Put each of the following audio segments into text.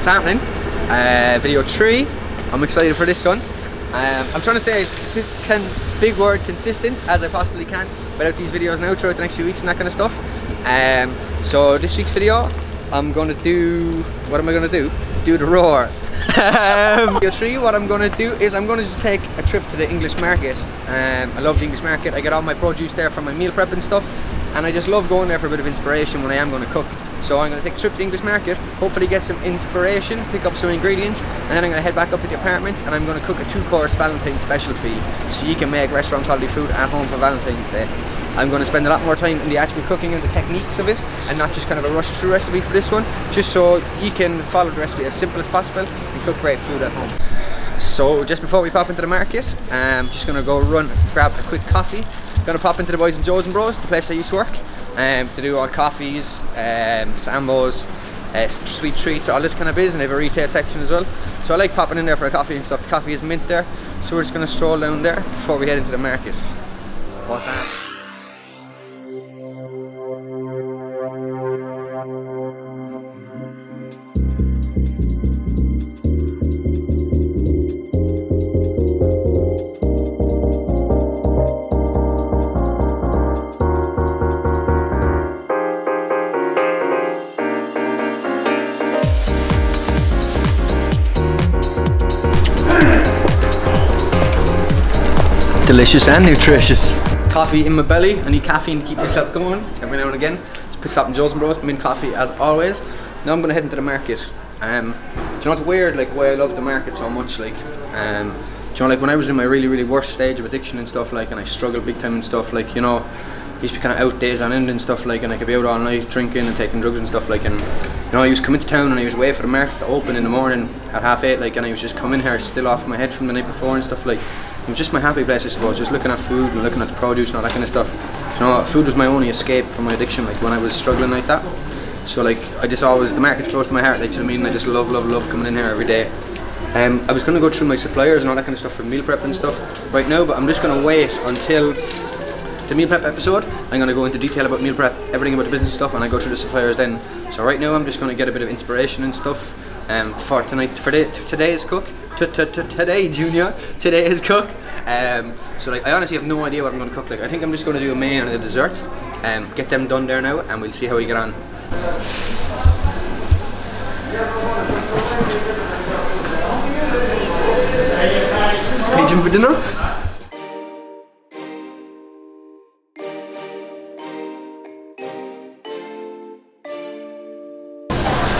what's happening. Video 3. I'm excited for this one. I'm trying to stay as consistent as I possibly can without these videos now throughout the next few weeks and that kind of stuff. So this week's video, I'm gonna do, what am I gonna do? Do the roar. Video 3, what I'm gonna do is I'm gonna just take a trip to the English market. I love the English market. I get all my produce there from my meal prep and stuff, and I just love going there for a bit of inspiration when I am going to cook. So I'm going to take a trip to the English market, hopefully get some inspiration, pick up some ingredients, and then I'm going to head back up to the apartment and I'm going to cook a 2-course Valentine special for you, so you can make restaurant quality food at home for Valentine's Day. I'm going to spend a lot more time in the actual cooking and the techniques of it, and not just kind of a rush through recipe for this one, just so you can follow the recipe as simple as possible and cook great food at home. So just before we pop into the market, I'm just going to go grab a quick coffee. Going to pop into the Boys and Joes and Bros, the place I used to work, to do all coffees, sambos, sweet treats, all this kind of biz, and they have a retail section as well. So I like popping in there for a coffee and stuff. The coffee is mint there, so we're just going to stroll down there before we head into the market. What's that? Delicious and nutritious. Coffee in my belly. I need caffeine to keep myself going every now and again. Just put stop in Joe's and Bros, mint coffee as always. Now I'm gonna head into the market. Do you know what's weird? Like why I love the market so much. Like, do you know, like when I was in my really worst stage of addiction and stuff, like, and I struggled big time and stuff, like, you know, I used to be kind of out days on end and stuff, like, and I could be out all night drinking and taking drugs and stuff, like, and you know, I used to come into town and I used to wait for the market to open in the morning at 8:30, like, and I was just coming here still off my head from the night before and stuff, like. It was just my happy place, I suppose, just looking at food and looking at the produce and all that kind of stuff. You know, food was my only escape from my addiction, like when I was struggling like that. So like, I just always, the market's close to my heart, like, do you know what I mean? I just love coming in here every day. I was going to go through my suppliers and all that kind of stuff for meal prep and stuff right now, but I'm just going to wait until the meal prep episode. I'm going to go into detail about meal prep, everything about the business stuff, and I go through the suppliers then. So right now I'm just going to get a bit of inspiration and stuff for tonight, for today's cook. Today, Junior, today's cook. So like, I honestly have no idea what I'm going to cook. Like, I think I'm just going to do a main and a dessert, get them done there now, and we'll see how we get on. Pigeon for dinner.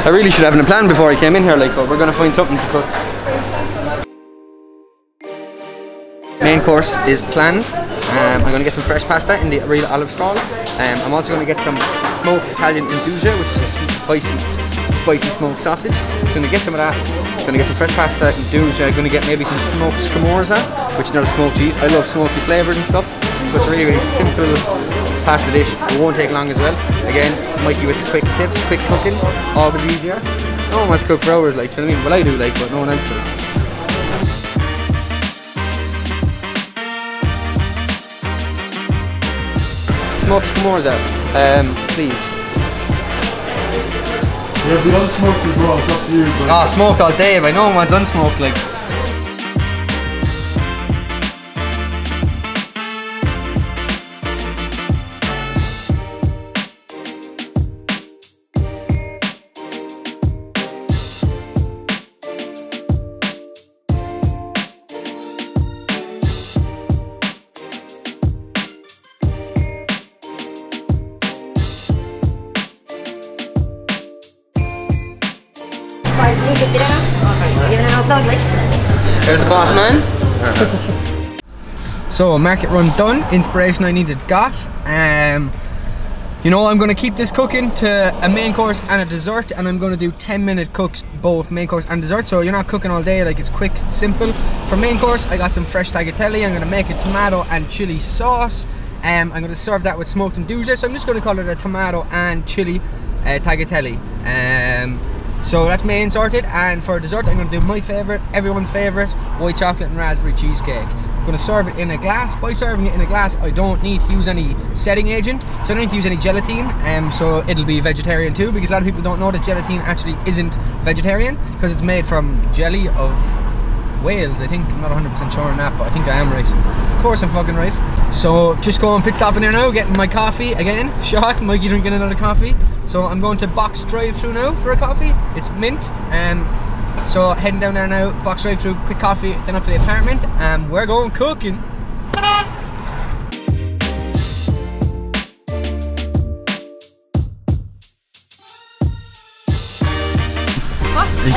I really should have a plan before I came in here, like, but we're gonna find something to cook. Main course is planned. I'm gonna get some fresh pasta in the real olive stall. I'm also gonna get some smoked Italian Nduja, which is a spicy smoked sausage. I'm gonna get some of that. I'm gonna get some fresh pasta, Nduja. I'm gonna get maybe some smoked scamorza, which is not a smoked cheese. I love smoky flavors and stuff. So it's a really simple pasta dish. It won't take long as well. Again, Mikey with the quick tips, quick cooking, always easier. No one wants to cook for hours, like, do you know what I mean? Well, I do, like, but no one else does. Smoked scamorza, please. Yeah, the unsmoked as well, it's up to you. Ah, smoked all day, but no one wants unsmoked, like. There's the boss man. So market run done, inspiration I needed got. You know, I'm going to keep this cooking to a main course and a dessert, and I'm going to do 10-minute cooks, both main course and dessert, so you're not cooking all day, like, it's quick, simple. For main course, I got some fresh tagliatelle. I'm going to make a tomato and chili sauce. I'm going to serve that with smoked Nduja, so I'm just going to call it a tomato and chili tagliatelle. So that's main sorted, and for dessert I'm going to do my favourite, everyone's favourite, white chocolate and raspberry cheesecake. going to serve it in a glass. By serving it in a glass, I don't need to use any setting agent, so I don't need to use any gelatine, so it'll be vegetarian too, because a lot of people don't know that gelatine actually isn't vegetarian, because it's made from jelly of whales, I think. I'm not 100% sure on that, but I think I am right. Of course I'm fucking right. So just going pit stop in there now, getting my coffee again. Shock, Mikey drinking another coffee. So I'm going to Box drive-through now for a coffee. It's mint. So heading down there now, Box drive-through, quick coffee, then up to the apartment, and we're going cooking.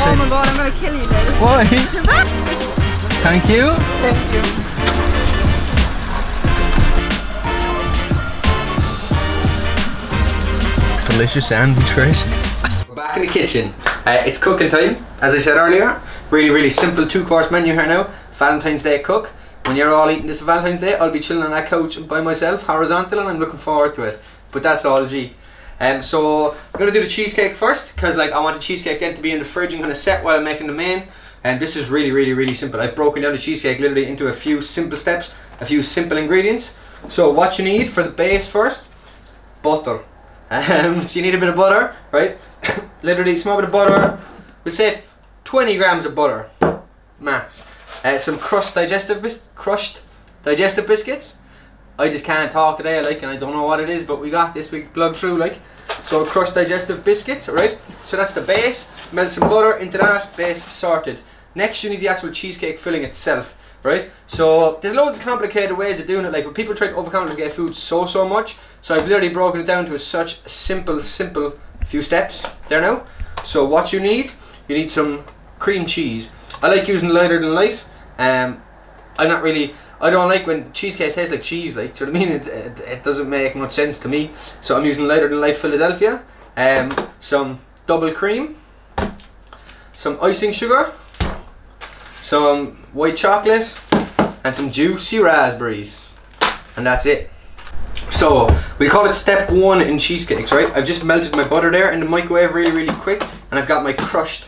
Oh my god, I'm gonna kill you now. Why? Thank you. Thank you. Delicious sandwich, right? We're back in the kitchen. It's cooking time, as I said earlier. Really simple 2-course menu here now. Valentine's Day cook. When you're all eating this Valentine's Day, I'll be chilling on that couch by myself, horizontal, and I'm looking forward to it. But that's all G. So I'm gonna do the cheesecake first, because like I want the cheesecake then to be in the fridge and kind of set while I'm making the main. And this is really simple. I've broken down the cheesecake literally into a few simple steps, a few simple ingredients. So what you need for the base first, butter. So you need a bit of butter, right? Literally a small bit of butter. We'll say 20 grams of butter, max. Some crushed digestive biscuits. I just can't talk today, like, and I don't know what it is, but we got this, we plug through, like. So crushed digestive biscuits, right? So that's the base. Melt some butter into that, base sorted. Next you need the actual cheesecake filling itself, right? So there's loads of complicated ways of doing it, like, but people try to overcomplicate food so much. So I've literally broken it down to such simple few steps there now. So what you need some cream cheese. I like using lighter than light. I don't like when cheesecake tastes like cheese, like, do you know what I mean? It doesn't make much sense to me. So I'm using lighter than light Philadelphia. Some double cream, some icing sugar, some white chocolate, and some juicy raspberries. And that's it. So we call it step 1 in cheesecakes, right? I've just melted my butter there in the microwave really quick, and I've got my crushed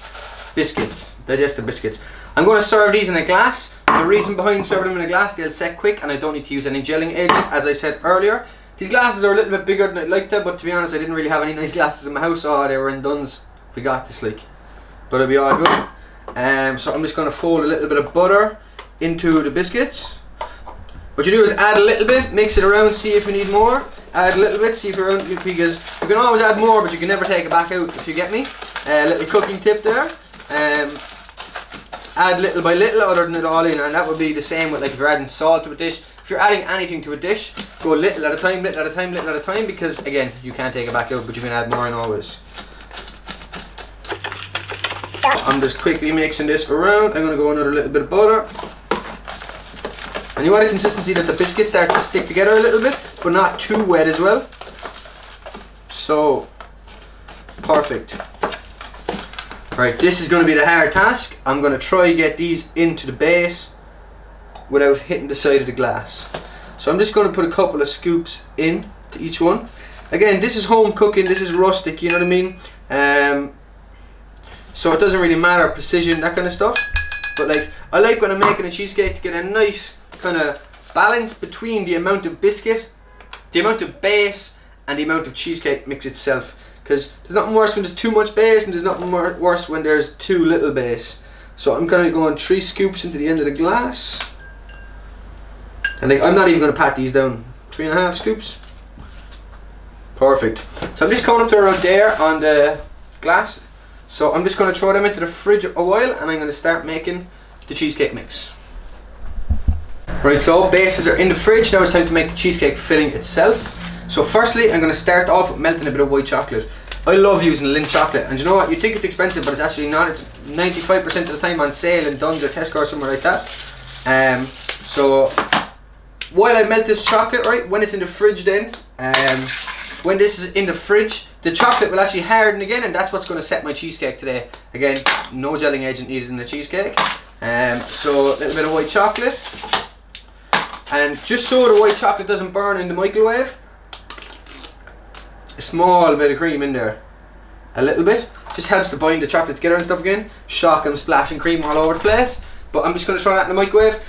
biscuits, digestive biscuits. I'm going to serve these in a glass. The reason behind serving them in a glass, they'll set quick and I don't need to use any gelling agent, as I said earlier. These glasses are a little bit bigger than I'd like to, but to be honest I didn't really have any nice glasses in my house. Oh, they were in Duns. We got this, like, but it'll be all good. So I'm just going to fold a little bit of butter into the biscuits. What you do is add a little bit, mix it around, see if you need more. Add a little bit, see if you're, because you can always add more, but you can never take it back out, if you get me. Little cooking tip there. Add little by little, other than it all in, and that would be the same with, like, if you're adding salt to a dish. If you're adding anything to a dish, go little at a time, because again, you can't take it back out, but you can add more in always. I'm just quickly mixing this around. I'm going to go another little bit of butter. And you want a consistency that the biscuits start to stick together a little bit, but not too wet as well. So, perfect. Right, this is going to be the hard task. I'm going to try get these into the base without hitting the side of the glass. So I'm just going to put a couple of scoops in to each one. Again, this is home cooking, this is rustic, you know what I mean? So it doesn't really matter precision, that kind of stuff. But like, I like when I'm making a cheesecake to get a nice kind of balance between the amount of biscuit, the amount of base, and the amount of cheesecake mix itself. Because there's nothing worse when there's too much base, and there's nothing worse when there's too little base. So I'm kind of going 3 scoops into the end of the glass. And like, I'm not even going to pat these down. 3.5 scoops. Perfect. So I'm just coming up to around there on the glass. So I'm just going to throw them into the fridge a while, and I'm going to start making the cheesecake mix. Right, so bases are in the fridge. Now it's time to make the cheesecake filling itself. So firstly, I'm going to start off with melting a bit of white chocolate. I love using Lindt chocolate, and you know what, you think it's expensive, but it's actually not. It's 95% of the time on sale in Duns or Tesco or somewhere like that. So while I melt this chocolate, right, when it's in the fridge then, when this is in the fridge, the chocolate will actually harden again, and that's what's going to set my cheesecake today. Again, no gelling agent needed in the cheesecake. So a little bit of white chocolate, and just so the white chocolate doesn't burn in the microwave, a small bit of cream in there. A little bit. Just helps to bind the chocolate together and stuff again. Shock, I'm splashing cream all over the place. But I'm just going to throw that in the microwave.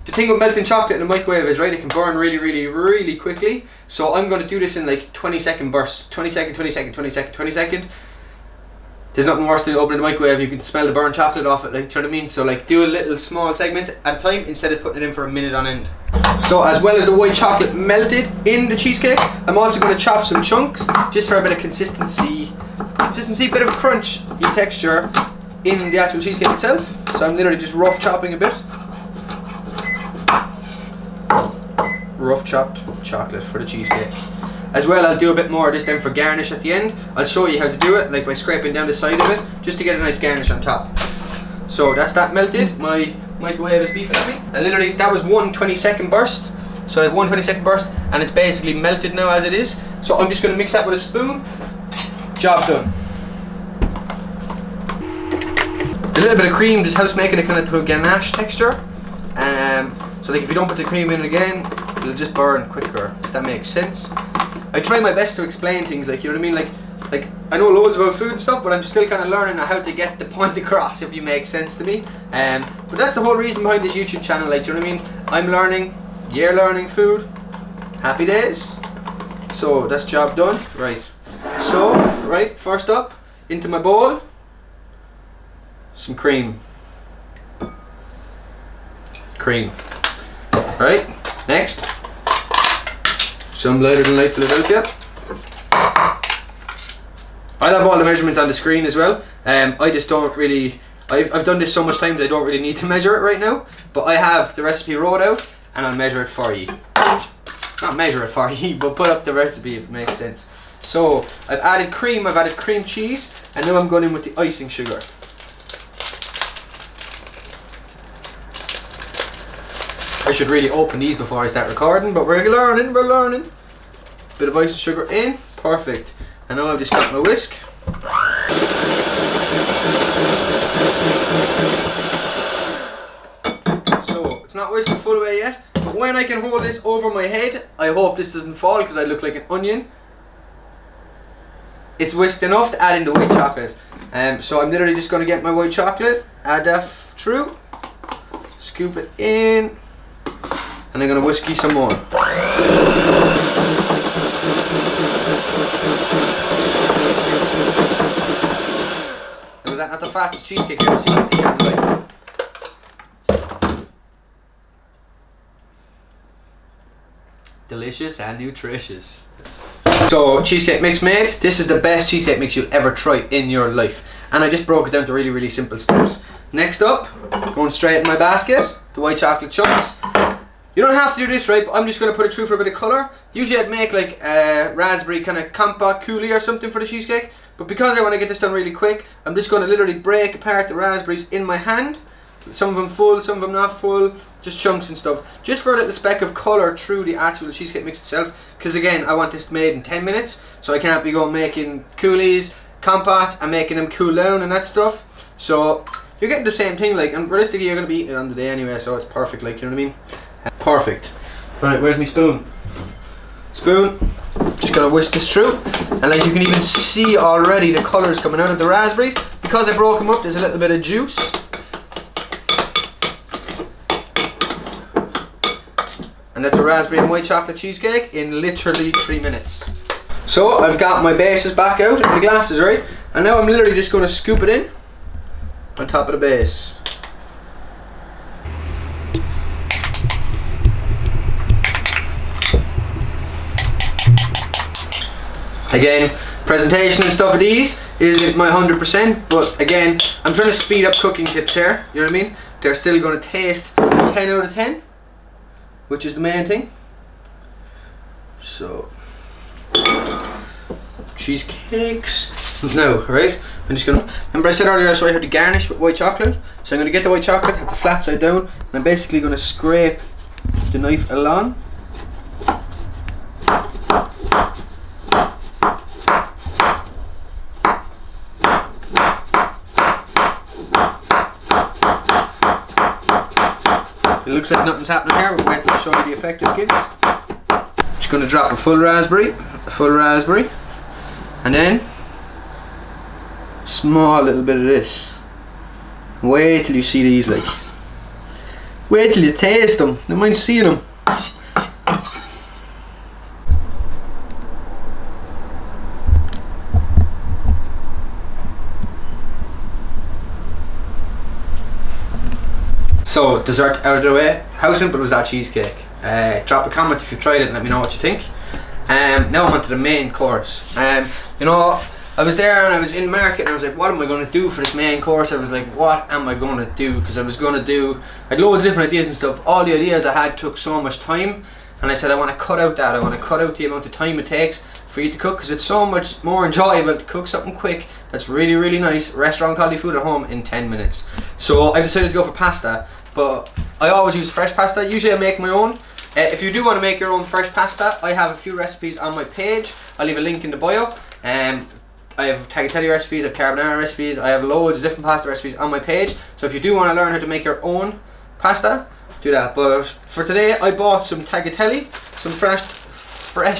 The thing with melting chocolate in a microwave is, right, it can burn really quickly. So I'm going to do this in like 20-second bursts. 20 second, 20 second, 20 second, 20 second. There's nothing worse than opening the microwave. You can smell the burnt chocolate off it, like, do you know what I mean? So like, do a little small segment at a time instead of putting it in for a minute on end. So as well as the white chocolate melted in the cheesecake, I'm also going to chop some chunks just for a bit of consistency, bit of crunch texture in the actual cheesecake itself. So I'm literally just rough chopping a bit. Rough chopped chocolate for the cheesecake. As well, I'll do a bit more of this then for garnish at the end. I'll show you how to do it, like by scraping down the side of it, just to get a nice garnish on top. So that's that melted. My microwave is beeping at me. And literally, that was one 20-second burst. So I have one 20-second burst, and it's basically melted now as it is. So I'm just going to mix that with a spoon. Job done. A little bit of cream just helps making it kind of to a ganache texture. So like if you don't put the cream in again, it'll just burn quicker, if that makes sense. I try my best to explain things, like, you know what I mean, like I know loads about food and stuff, but I'm still kind of learning how to get the point across, if you make sense to me. But that's the whole reason behind this YouTube channel, like, do you know what I mean? I'm learning, you're learning food, happy days. So that's job done, right. So, right, first up, into my bowl, some cream. Right, next, some lighter than light Philadelphia. I'll have all the measurements on the screen as well. I just don't really, I've done this so much times I don't really need to measure it right now, but I have the recipe wrote out and I'll measure it for you. Not measure it for you, but put up the recipe if it makes sense. So I've added cream, I've added cream cheese, and now I'm going in with the icing sugar. I should really open these before I start recording, but we're learning. Bit of icing sugar in, perfect. And now I've just got my whisk. So it's not whisked the full way yet, but when I can hold this over my head, I hope this doesn't fall because I look like an onion. It's whisked enough to add in the white chocolate. So I'm literally just going to get my white chocolate, add that through, scoop it in. And I'm going to whisk you some more. Was that not the fastest cheesecake you've ever seen in your life? Delicious and nutritious. So, cheesecake mix made. This is the best cheesecake mix you'll ever try in your life. And I just broke it down to really simple steps. Next up, going straight in my basket, the white chocolate chunks. You don't have to do this, right, but I'm just going to put it through for a bit of colour. Usually I'd make like a raspberry kind of compote coulis or something for the cheesecake, but because I want to get this done really quick, I'm just going to literally break apart the raspberries in my hand. Some of them full, some of them not full, just chunks and stuff. Just for a little speck of colour through the actual cheesecake mix itself, because again, I want this made in 10 minutes, so I can't be going making coulis, compotes, and making them cool down and that stuff. So you're getting the same thing, like, and realistically you're going to be eating it on the day anyway, so it's perfect, like, you know what I mean? Perfect. Right, where's my spoon? Spoon. Just gonna whisk this through, and like you can even see already the colours coming out of the raspberries. Because I broke them up, there's a little bit of juice. And that's a raspberry and white chocolate cheesecake in literally 3 minutes. So I've got my bases back out in the glasses, right? And now I'm literally just gonna scoop it in on top of the base. Again, presentation and stuff of these isn't my 100%, but again, I'm trying to speed up cooking tips here, you know what I mean? They're still going to taste 10 out of 10, which is the main thing. So, cheesecakes. No, right? I'm just going to, remember I said earlier I showed you how to garnish with white chocolate? So I'm going to get the white chocolate, have the flat side down, and I'm basically going to scrape the knife along. It looks like nothing's happening here, we'll wait till I show you the effect this gives. Just going to drop a full raspberry, and then small little bit of this. Wait till you see these, like. Wait till you taste them. Don't mind seeing them. So, dessert out of the way. How simple was that cheesecake? Drop a comment if you tried it and let me know what you think. Now I'm on to the main course. You know, I was there and I was in market and I was like, what am I going to do for this main course? I was like, what am I going to do? Because I had loads of different ideas and stuff. All the ideas I had took so much time, and I said I want to cut out that. I want to cut out the amount of time it takes for you to cook, because it's so much more enjoyable to cook something quick that's really, really nice, restaurant quality food at home in 10 minutes. So I decided to go for pasta, but I always use fresh pasta. Usually I make my own. If you do want to make your own fresh pasta, I have a few recipes on my page. I'll leave a link in the bio. I have tagliatelle recipes, I have carbonara recipes, I have loads of different pasta recipes on my page. So if you do want to learn how to make your own pasta, do that. But for today, I bought some tagliatelle, some fresh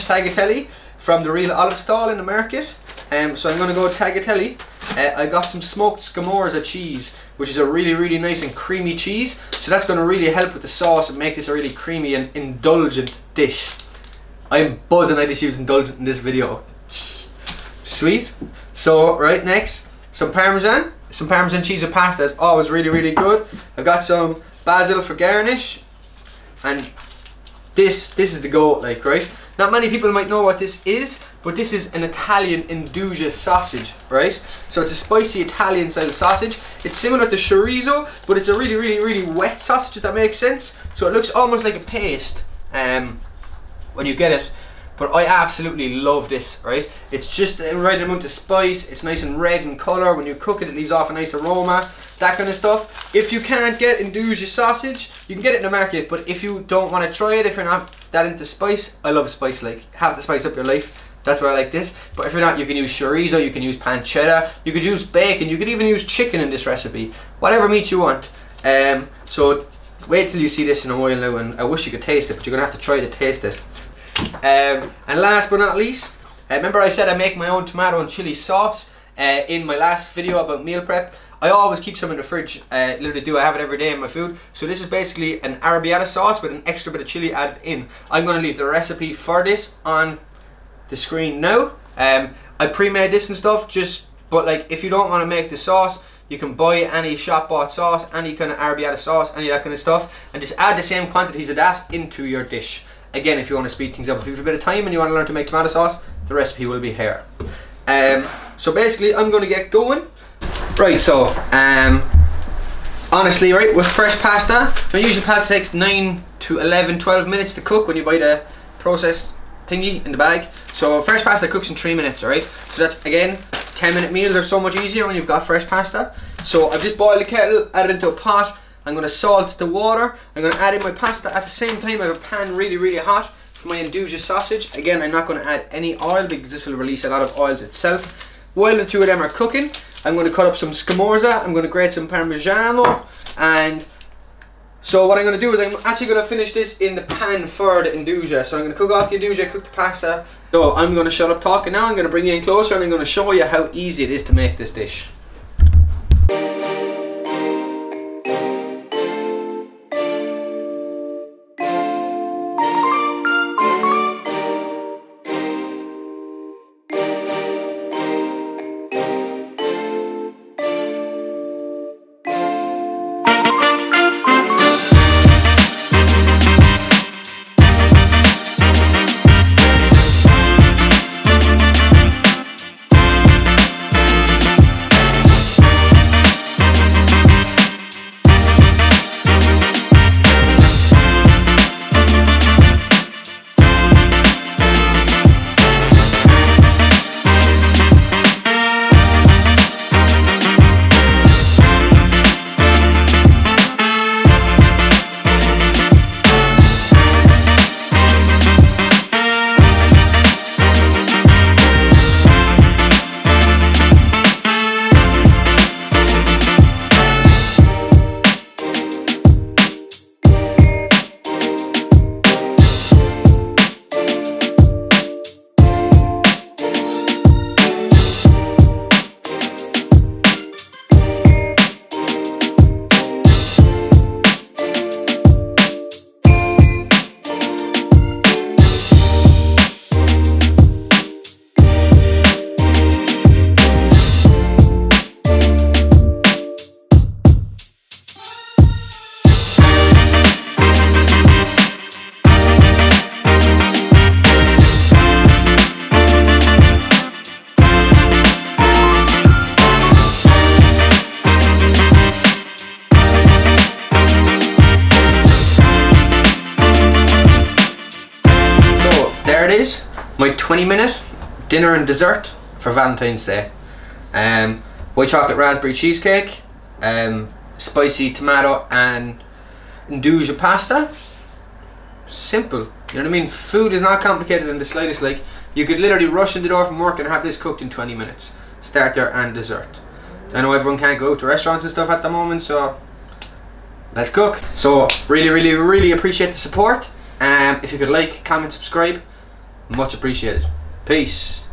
tagliatelle from the real olive stall in the market. So I'm going to go with tagliatelle. I got some smoked scamorza cheese, which is a really, really nice and creamy cheese. So that's going to really help with the sauce and make this a really creamy and indulgent dish. I'm buzzing I just used indulgent in this video. Sweet. So right next, some parmesan cheese with pasta is always really, really good. I've got some basil for garnish, and this is the goat, like, right? Not many people might know what this is, but this is an Italian Nduja sausage, right? So it's a spicy Italian style sausage. It's similar to chorizo, but it's a really, really, really wet sausage, if that makes sense. So it looks almost like a paste when you get it. But I absolutely love this, right? It's just the right amount of spice. It's nice and red in colour. When you cook it, it leaves off a nice aroma, that kind of stuff. If you can't get Nduja sausage, you can get it in the market. But if you don't want to try it, if you're not that into spice, I love spice, like, have to spice up your life. That's why I like this. But if you're not, you can use chorizo, you can use pancetta, you could use bacon, you could even use chicken in this recipe. Whatever meat you want. So wait till you see this in a while now, and I wish you could taste it, but you're going to have to try to taste it. And last but not least, remember I said I make my own tomato and chili sauce in my last video about meal prep. I always keep some in the fridge, literally do. I have it every day in my food. So this is basically an arrabbiata sauce with an extra bit of chili added in. I'm going to leave the recipe for this on the screen now. I pre-made this and stuff, but like, if you don't want to make the sauce, you can buy any shop bought sauce, any kind of arrabbiata sauce, any of that kind of stuff, and just add the same quantities of that into your dish. Again, if you want to speed things up, if you have a bit of time and you want to learn to make tomato sauce, the recipe will be here. So basically, I'm going to get going. Right, so honestly, right, with fresh pasta, now usually pasta takes 9 to 11, 12 minutes to cook when you buy the processed thingy in the bag. So fresh pasta cooks in 3 minutes, alright? So that's, again, 10-minute meals are so much easier when you've got fresh pasta. So I've just boiled the kettle, added it into a pot. I'm going to salt the water. I'm going to add in my pasta at the same time. I have a pan really, really hot for my Nduja sausage. Again, I'm not going to add any oil because this will release a lot of oils itself. While the two of them are cooking, I'm going to cut up some scamorza. I'm going to grate some parmigiano. And so what I'm going to do is I'm actually going to finish this in the pan for the Nduja. So I'm going to cook off the Nduja, cook the pasta. So I'm going to shut up talking now. I'm going to bring you in closer and I'm going to show you how easy it is to make this dish. my 20-minute dinner and dessert for Valentine's Day. White chocolate raspberry cheesecake, spicy tomato and Nduja pasta. Simple, you know what I mean? Food is not complicated in the slightest. Like, you could literally rush in the door from work and have this cooked in 20 minutes. Starter and dessert. I know everyone can't go to restaurants and stuff at the moment, so let's cook. So really appreciate the support. If you could like, comment, subscribe, much appreciated. Peace.